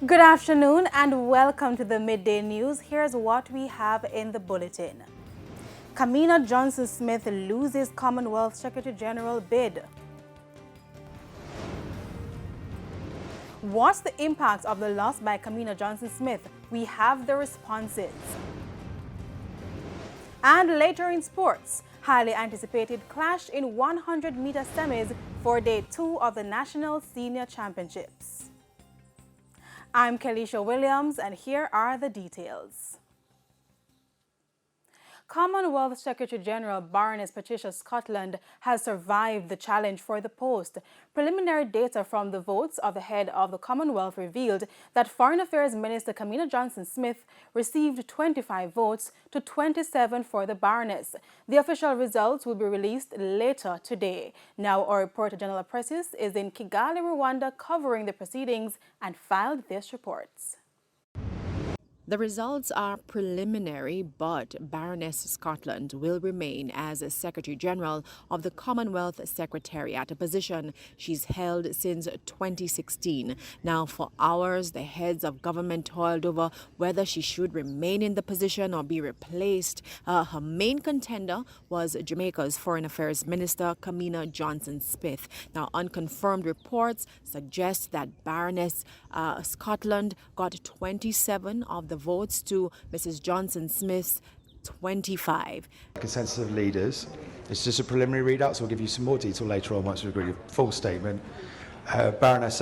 Good afternoon and welcome to the Midday News. Here's what we have in the bulletin. Kamina Johnson-Smith loses Commonwealth Secretary General bid. What's the impact of the loss by Kamina Johnson-Smith? We have the responses. And later in sports, highly anticipated clash in 100-meter semis for Day 2 of the National Senior Championships. I'm Kelisha Williams, and here are the details. Commonwealth Secretary General Baroness Patricia Scotland has survived the challenge for the post. Preliminary data from the votes of the head of the Commonwealth revealed that Foreign Affairs Minister Kamina Johnson-Smith received 25 votes to 27 for the Baroness. The official results will be released later today. Now our reporter General Pressis is in Kigali, Rwanda, covering the proceedings and filed this report. The results are preliminary, but Baroness Scotland will remain as Secretary General of the Commonwealth Secretariat, a position she's held since 2016. Now, for hours, the heads of government toiled over whether she should remain in the position or be replaced. Her main contender was Jamaica's Foreign Affairs Minister, Kamina Johnson-Smith. Now, unconfirmed reports suggest that Baroness Scotland got 27 of the votes to Mrs. Johnson-Smith's 25. Consensus of leaders. It's just a preliminary readout, so we'll give you some more detail later on once we've got your full statement. Baroness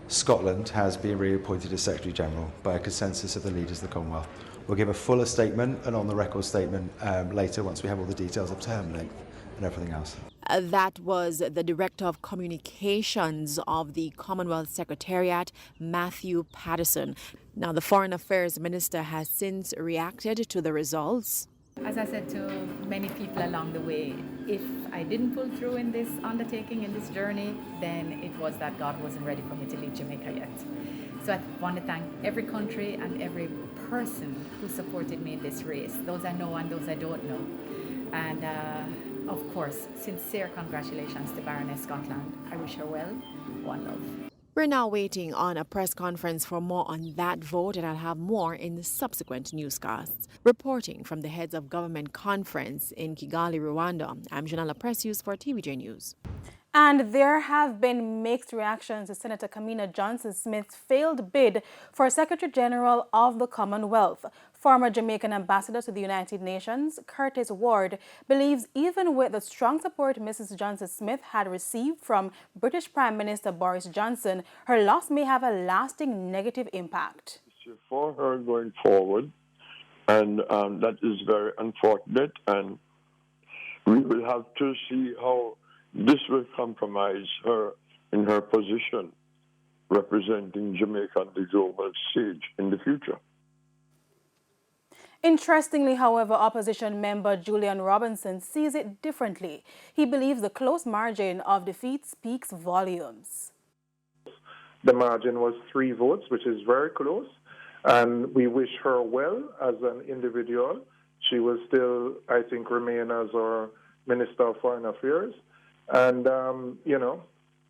Scotland has been reappointed as Secretary General by a consensus of the leaders of the Commonwealth. We'll give a fuller statement and on the record statement later once we have all the details of term length and everything else. That was the Director of Communications of the Commonwealth Secretariat, Matthew Patterson. Now, the Foreign Affairs Minister has since reacted to the results. As I said to many people along the way, if I didn't pull through in this undertaking, in this journey, then it was that God wasn't ready for me to leave Jamaica yet. So I want to thank every country and every person who supported me in this race, those I know and those I don't know. And of course, sincere congratulations to Baroness Scotland. I wish her well. One love. We're now waiting on a press conference for more on that vote, and I'll have more in the subsequent newscasts. Reporting from the Heads of Government Conference in Kigali, Rwanda, I'm Janella Precious for TVJ News. And there have been mixed reactions to Senator Kamina Johnson-Smith's failed bid for Secretary General of the Commonwealth. Former Jamaican ambassador to the United Nations, Curtis Ward, believes even with the strong support Mrs. Johnson-Smith had received from British Prime Minister Boris Johnson, her loss may have a lasting negative impact. For her going forward, and that is very unfortunate, and we will have to see how this will compromise her in her position representing Jamaica on the global stage in the future. Interestingly, however, opposition member Julian Robinson sees it differently. He believes the close margin of defeat speaks volumes. The margin was 3 votes, which is very close, and we wish her well as an individual. She will still, I think, remain as our Minister of Foreign Affairs. And,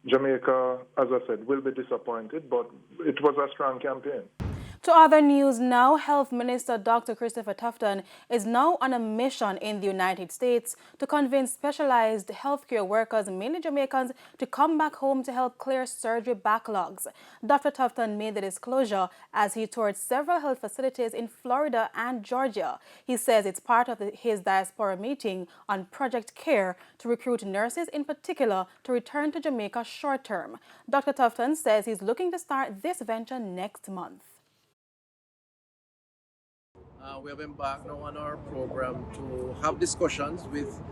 Jamaica, as I said, will be disappointed, but it was a strong campaign. To other news now, Health Minister Dr. Christopher Tufton is now on a mission in the United States to convince specialized healthcare workers, mainly Jamaicans, to come back home to help clear surgery backlogs. Dr. Tufton made the disclosure as he toured several health facilities in Florida and Georgia. He says it's part of his diaspora meeting on Project Care to recruit nurses in particular to return to Jamaica short term. Dr. Tufton says he's looking to start this venture next month. We have embarked now on our program to have discussions with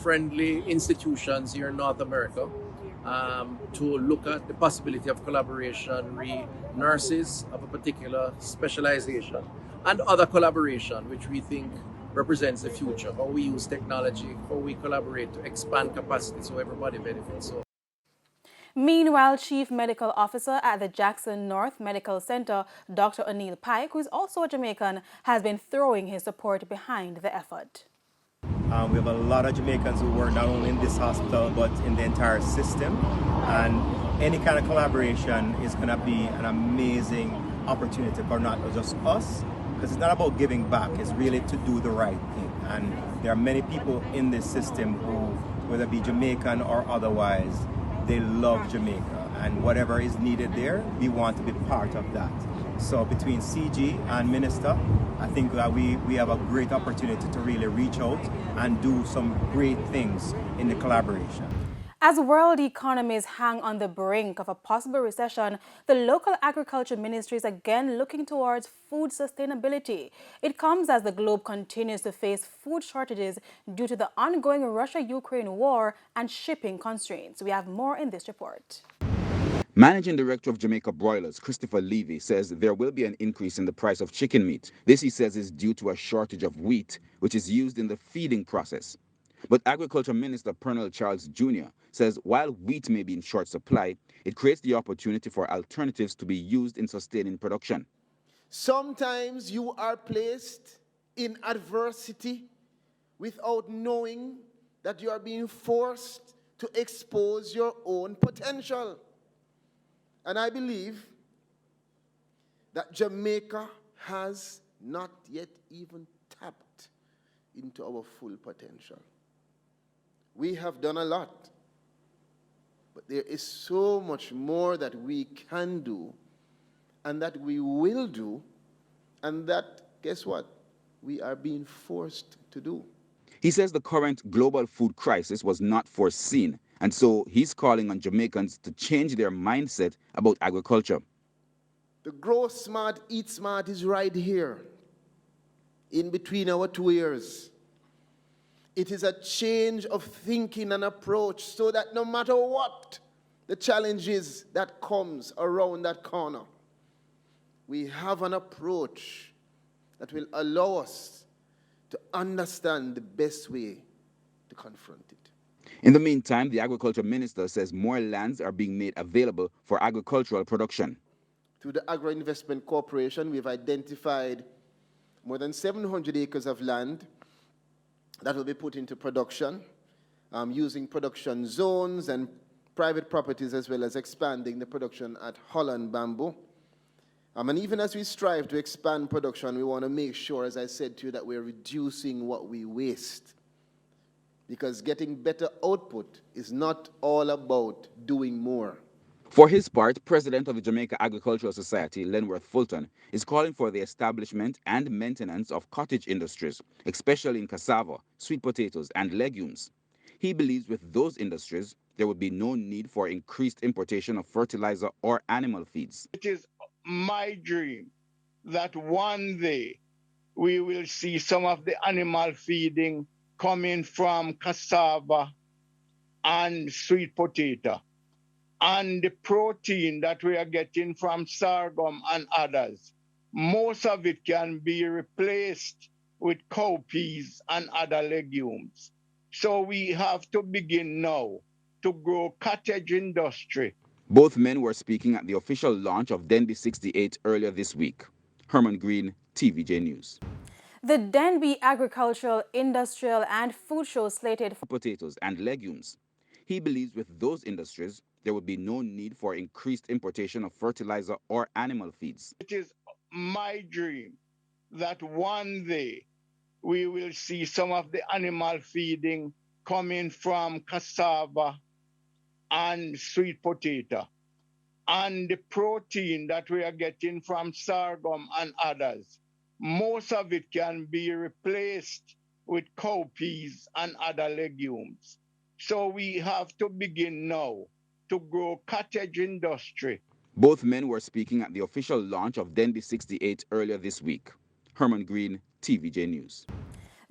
friendly institutions here in North America to look at the possibility of collaboration with nurses of a particular specialization and other collaboration, which we think represents the future, how we use technology, how we collaborate to expand capacity so everybody benefits. Meanwhile, Chief Medical Officer at the Jackson North Medical Center, Dr. O'Neill Pike, who is also a Jamaican, has been throwing his support behind the effort. We have a lot of Jamaicans who work not only in this hospital but in the entire system, and any kind of collaboration is going to be an amazing opportunity for not just us, because it's not about giving back, it's really to do the right thing. And there are many people in this system who, whether it be Jamaican or otherwise, they love Jamaica, and whatever is needed there, we want to be part of that. So between CG and Minister, I think that we have a great opportunity to really reach out and do some great things in the collaboration. As world economies hang on the brink of a possible recession, the local agriculture ministry is again looking towards food sustainability. It comes as the globe continues to face food shortages due to the ongoing Russia-Ukraine war and shipping constraints. We have more in this report. Managing Director of Jamaica Broilers, Christopher Levy, says there will be an increase in the price of chicken meat. This, he says, is due to a shortage of wheat, which is used in the feeding process. But Agriculture Minister Pernell Charles Jr. says while wheat may be in short supply, it creates the opportunity for alternatives to be used in sustaining production. Sometimes you are placed in adversity without knowing that you are being forced to expose your own potential. And I believe that Jamaica has not yet even tapped into our full potential. We have done a lot, but there is so much more that we can do and that we will do, and that, guess what, we are being forced to do. He says the current global food crisis was not foreseen, and so he's calling on Jamaicans to change their mindset about agriculture. The grow smart, eat smart is right here, in between our two ears. It is a change of thinking and approach so that no matter what the challenge is that comes around that corner, we have an approach that will allow us to understand the best way to confront it. In the meantime, the Agriculture Minister says more lands are being made available for agricultural production. Through the Agro Investment Corporation, we've identified more than 700 acres of land that will be put into production, using production zones and private properties, as well as expanding the production at Holland Bamboo. And even as we strive to expand production, we want to make sure, as I said to you, that we're reducing what we waste. Because getting better output is not all about doing more. For his part, President of the Jamaica Agricultural Society, Lenworth Fulton, is calling for the establishment and maintenance of cottage industries, especially in cassava, sweet potatoes, and legumes. He believes with those industries, there would be no need for increased importation of fertilizer or animal feeds. It is my dream that one day we will see some of the animal feeding coming from cassava and sweet potato, and the protein that we are getting from sorghum and others. Most of it can be replaced with cowpeas and other legumes. So we have to begin now to grow cottage industry. Both men were speaking at the official launch of Denby 68 earlier this week. Herman Green, TVJ News. The Denby Agricultural, Industrial and Food Show slated for potatoes and legumes. He believes with those industries, there would be no need for increased importation of fertilizer or animal feeds. It is my dream that one day we will see some of the animal feeding coming from cassava and sweet potato, and the protein that we are getting from sorghum and others. Most of it can be replaced with cowpeas and other legumes. So we have to begin now to grow cottage industry. Both men were speaking at the official launch of Denby 68 earlier this week. Herman Green, TVJ News.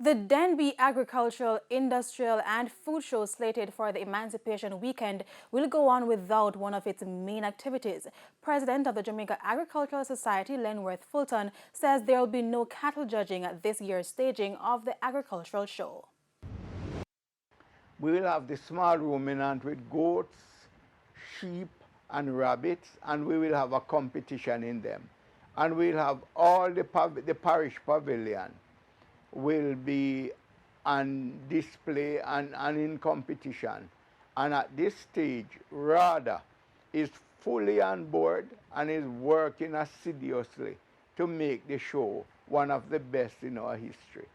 The Denby Agricultural, Industrial and Food Show slated for the Emancipation Weekend will go on without one of its main activities. President of the Jamaica Agricultural Society, Lenworth Fulton, says there will be no cattle judging at this year's staging of the agricultural show. We will have the small ruminant with goats, sheep and rabbits, and we will have a competition in them. And we'll have all the parish pavilion will be on display and in competition. And at this stage, rather, is fully on board and is working assiduously to make the show one of the best in our history.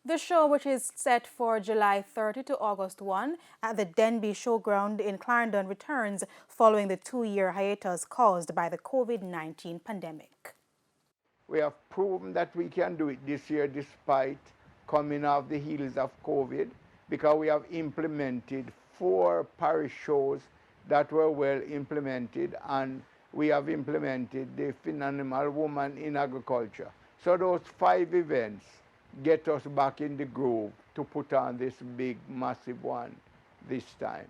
The show, which is set for July 30 to August 1 at the Denby Showground in Clarendon, returns following the 2-year hiatus caused by the COVID-19 pandemic. We have proven that we can do it this year despite coming off the heels of COVID, because we have implemented 4 parish shows that were well implemented, and we have implemented the Phenomenal Woman in Agriculture. So those 5 events get us back in the groove to put on this big, massive one this time.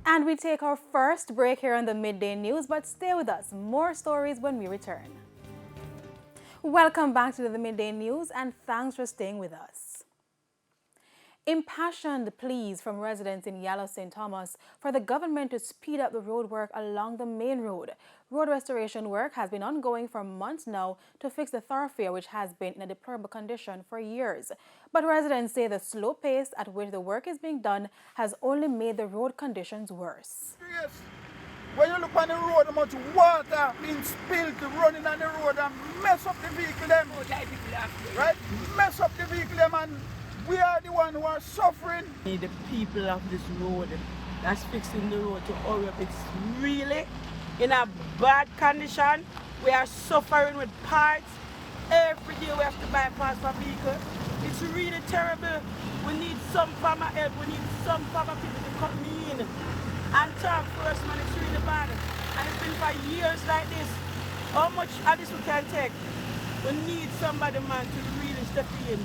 And we take our first break here on the Midday News, but stay with us. More stories when we return. Welcome back to the Midday News, and thanks for staying with us. Impassioned pleas from residents in Yallahs, St. Thomas for the government to speed up the road work along the main road. Road restoration work has been ongoing for months now to fix the thoroughfare, which has been in a deplorable condition for years. But residents say the slow pace at which the work is being done has only made the road conditions worse. Yes. When you look on the road, how much water being spilled running on the road and mess up the vehicle them. Right? Mess up the vehicle them, and we are the ones who are suffering. The people of this road that's fixing the road to hurry up. It's really in a bad condition. We are suffering with parts. Every day we have to bypass our vehicle. It's really terrible. We need some farmer help. We need some farmer people to come in and talk first, man. It's really bad. And it's been for years like this. How much of this we can take? We need somebody, man, to really step in.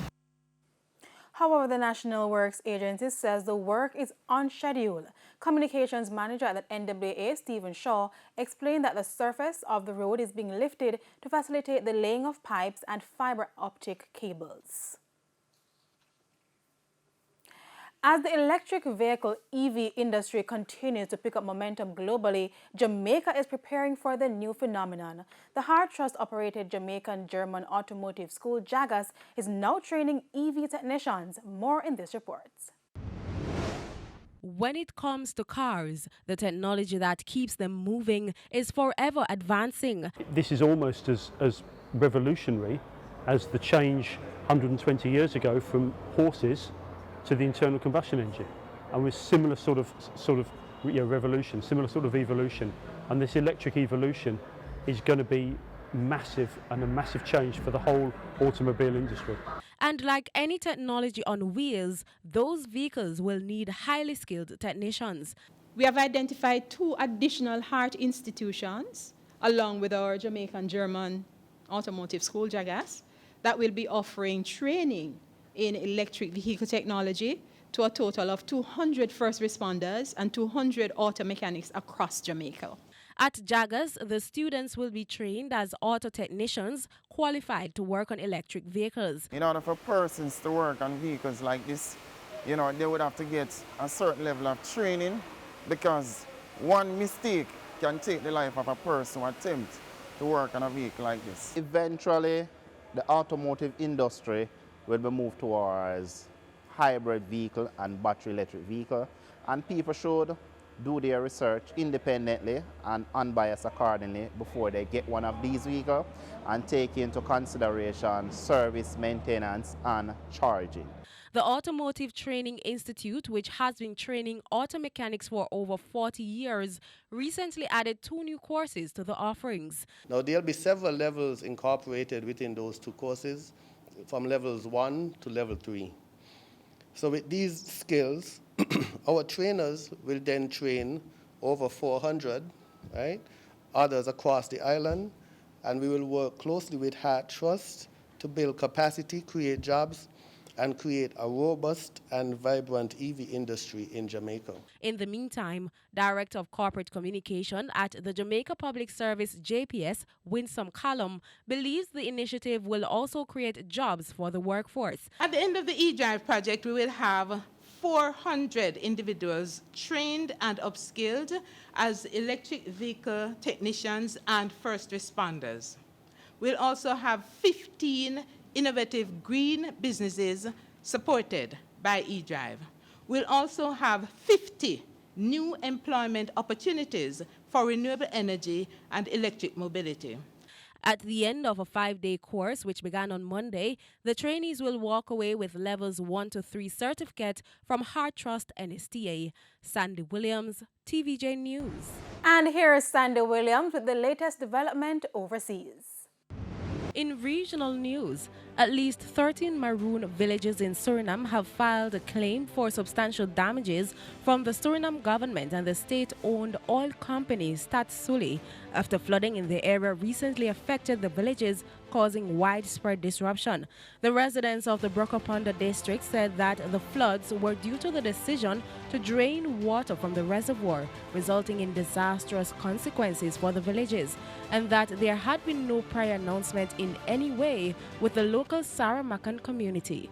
However, the National Works Agency says the work is on schedule. Communications manager at the NWA, Stephen Shaw, explained that the surface of the road is being lifted to facilitate the laying of pipes and fiber optic cables. As the electric vehicle EV industry continues to pick up momentum globally, Jamaica is preparing for the new phenomenon. The Hart Trust-operated Jamaican-German automotive school, Yallahs, is now training EV technicians. More in this report. When it comes to cars, the technology that keeps them moving is forever advancing. This is almost as revolutionary as the change 120 years ago from horses to the internal combustion engine, and with similar sort of revolution, similar sort of evolution, and this electric evolution is going to be massive and a massive change for the whole automobile industry. And like any technology on wheels, those vehicles will need highly skilled technicians. We have identified 2 additional Hart institutions, along with our Jamaican-German automotive school, Yallahs, that will be offering training in electric vehicle technology to a total of 200 first responders and 200 auto mechanics across Jamaica. At Yallahs, the students will be trained as auto technicians qualified to work on electric vehicles. In order for persons to work on vehicles like this, they would have to get a certain level of training, because one mistake can take the life of a person who attempts to work on a vehicle like this. Eventually, the automotive industry will be moved towards hybrid vehicle and battery electric vehicle, and people should do their research independently and unbiased accordingly before they get one of these vehicles, and take into consideration service, maintenance and charging. The Automotive Training Institute, which has been training auto mechanics for over 40 years, recently added 2 new courses to the offerings. Now there'll be several levels incorporated within those 2 courses, from levels 1 to level 3. So with these skills, our trainers will then train over 400, right, others across the island, and we will work closely with Hart Trust to build capacity, create jobs, and create a robust and vibrant EV industry in Jamaica. In the meantime, Director of Corporate Communication at the Jamaica Public Service JPS, Winsome Callum, believes the initiative will also create jobs for the workforce. At the end of the eDrive project, we will have 400 individuals trained and upskilled as electric vehicle technicians and first responders. We'll also have 15 innovative green businesses supported by eDrive. We'll also have 50 new employment opportunities for for renewable energy and electric mobility. At the end of a 5-day course, which began on Monday, the trainees will walk away with levels 1 to 3 certificate from Heart Trust NSTA. Sandy Williams, TVJ News. And here is Sandy Williams with the latest development overseas. In regional news, at least 13 Maroon villages in Suriname have filed a claim for substantial damages from the Suriname government and the state-owned oil company Staatsolie after flooding in the area recently affected the villages, causing widespread disruption. The residents of the Brokoponda district said that the floods were due to the decision to drain water from the reservoir, resulting in disastrous consequences for the villages, and that there had been no prior announcement in any way with the local Saramacan community.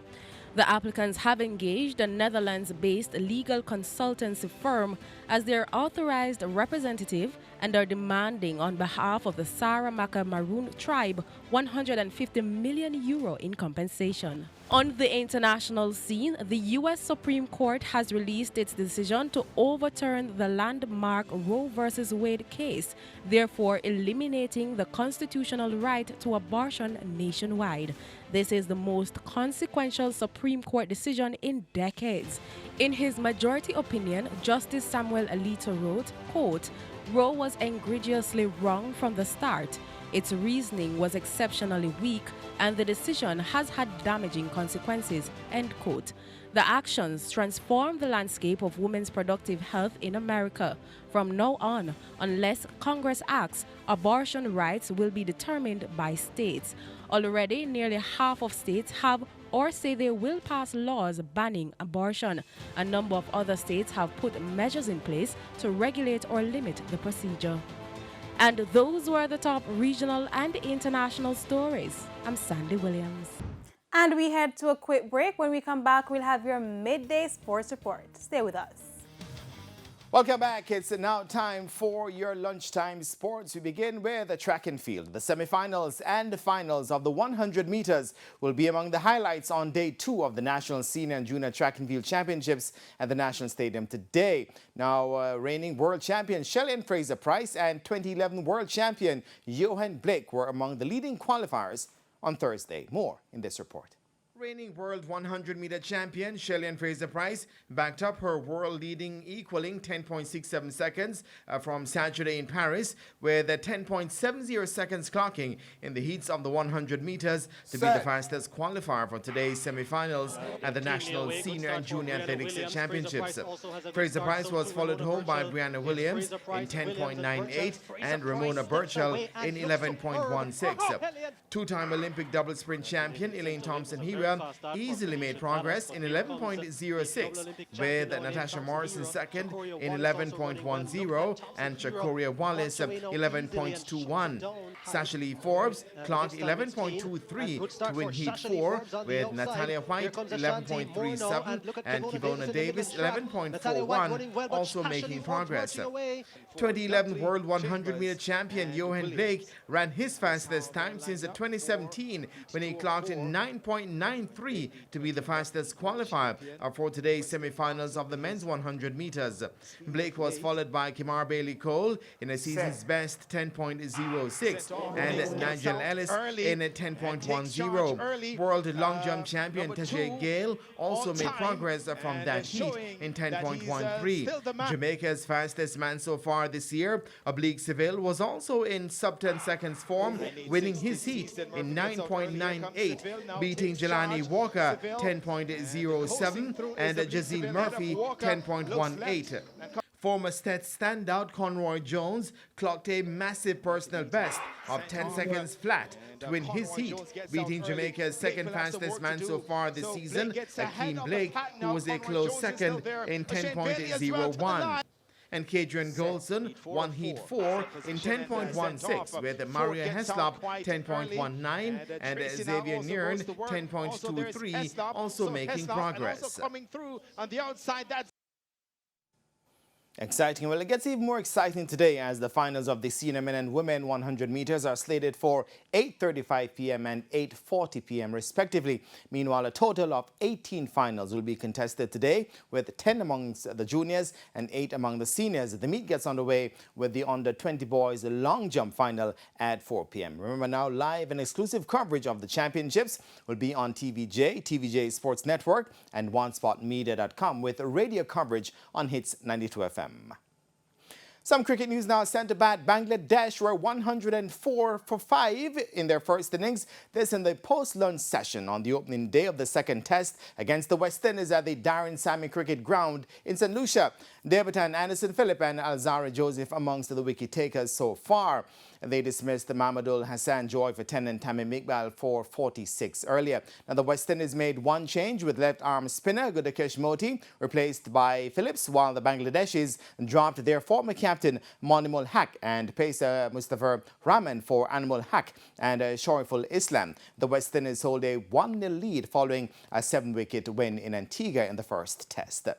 The applicants have engaged a Netherlands-based legal consultancy firm as their authorized representative and are demanding on behalf of the Saramacca Maroon tribe €150 million in compensation. On the international scene, the U.S. Supreme Court has released its decision to overturn the landmark Roe v. Wade case, therefore eliminating the constitutional right to abortion nationwide. This is the most consequential Supreme Court decision in decades. In his majority opinion, Justice Samuel Alito wrote, quote, "Roe was egregiously wrong from the start. Its reasoning was exceptionally weak, and the decision has had damaging consequences," end quote. The actions transform the landscape of women's productive health in America. From now on, unless Congress acts, abortion rights will be determined by states. Already, nearly half of states have or say they will pass laws banning abortion. A number of other states have put measures in place to regulate or limit the procedure. And those were the top regional and international stories. I'm Sandy Williams. And we head to a quick break. When we come back, we'll have your midday sports report. Stay with us. Welcome back. It's now time for your lunchtime sports. We begin with the track and field. The semifinals and the finals of the 100 meters will be among the highlights on day 2 of the National Senior and Junior Track and Field Championships at the National Stadium today. Now, reigning world champion Shelley Fraser-Price and 2011 world champion Johan Blake were among the leading qualifiers on Thursday. More in this report. Reigning world 100-meter champion Shelley Fraser-Price backed up her world leading equaling 10.67 seconds from Saturday in Paris, with 10.70 seconds clocking in the heats of the 100 meters to be the fastest qualifier for today's semifinals at the National Senior and Junior Athletics Championships. Fraser-Price was followed home by Brianna Williams in 10.98 and Ramona Burchell in 11.16. Two-time Olympic double sprint champion Elaine Thompson-Herah easily made progress in 11.06, with Natasha Morrison second in 11.10 and Chakoria Wallace 11.21. Sasha Lee Forbes clocked 11.23 to win Heat 4, with Natalia White 11.37 and Kivona Davis 11.41 also making progress. 2011 World 100-meter champion Johan Blake ran his fastest time since 2017 when he clocked 9.93 to be the fastest qualifier for today's semifinals of the men's 100 meters. Blake was followed by Kimar Bailey Cole in a season's best 10.06 and Nigel Ellis in a 10.10. World long jump champion Tajay Gale also made progress from that heat in 10.13. Jamaica's fastest man so far this year, Oblique Seville, was also in sub-10 seconds form, winning his heat in 9.98, beating Jelani Walker 10.07 and Jazeel Murphy 10.18. Former Stet standout Conroy Jones clocked a massive personal best of 10 seconds flat to win his heat, beating Jamaica's second fastest man so far this season, Akeem Blake, who was a close second in 10.01. And Kadrian Golson won Heat 4 in 10.16, with Maria Heslop 10.19 and Xavier Niern 10.23 also making progress. Exciting. Well, it gets even more exciting today as the finals of the senior men and women 100 meters are slated for 8:35 p.m. and 8:40 p.m. respectively. Meanwhile, a total of 18 finals will be contested today, with 10 amongst the juniors and 8 among the seniors. The meet gets underway with the under-20 boys long jump final at 4 p.m. Remember now, live and exclusive coverage of the championships will be on TVJ, TVJ Sports Network, and OneSpotMedia.com, with radio coverage on Hits 92 FM. Some cricket news now. Sent to bat, Bangladesh were 104 for 5 in their first innings. This in the post-lunch session on the opening day of the second test against the West Indies at the Darren Sammy Cricket Ground in St. Lucia. Debutant Anderson Phillip and Alzara Joseph amongst the wicket takers so far. They dismissed Mahmudul Hassan Joy for 10 and Tamim Iqbal for 46 earlier. Now, the West Indies made one change with left-arm spinner Gudakesh Moti replaced by Phillips, while the Bangladeshis dropped their former captain Monimul Haq and pacer Mustafa Rahman for Animal Haq and Shariful Islam. The West Indies hold a 1-0 lead following a 7-wicket win in Antigua in the first test.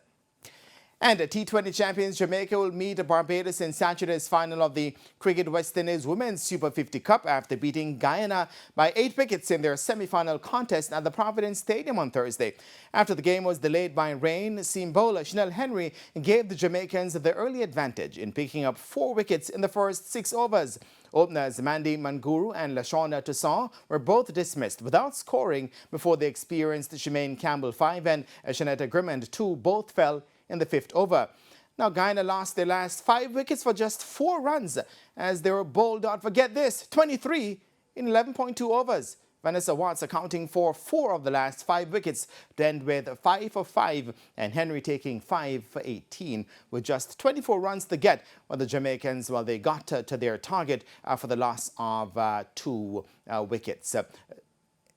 And T20 champions Jamaica will meet Barbados in Saturday's final of the Cricket West Indies Women's Super 50 Cup after beating Guyana by 8 wickets in their semi-final contest at the Providence Stadium on Thursday. After the game was delayed by rain, seam bowler Chanel Henry gave the Jamaicans the early advantage in picking up 4 wickets in the first 6 overs. Openers Mandy Manguru and LaShawna Toussaint were both dismissed without scoring before the experienced Shemaine Campbell 5 and Shanetta Grimmond 2 both fell in the 5th over. Now, Guyana lost their last 5 wickets for just 4 runs as they were bowled out for, get this, 23 in 11.2 overs. Vanessa Watts accounting for 4 of the last 5 wickets to end with 5 for 5 and Henry taking 5 for 18 with just 24 runs to get. While the Jamaicans, well, they got to their target for the loss of 2 wickets.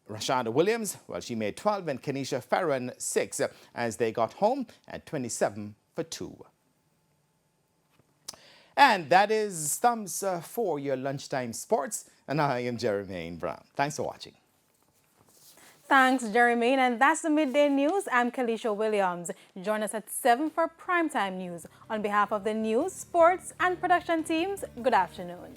Rashada Williams, well, she made 12 and Kenisha Farron 6 as they got home at 27 for 2. And that is thumbs for your lunchtime sports. And I am Jermaine Brown. Thanks for watching. Thanks, Jermaine. And that's the Midday News. I'm Kalisha Williams. Join us at 7 for Primetime News. On behalf of the news, sports, and production teams, good afternoon.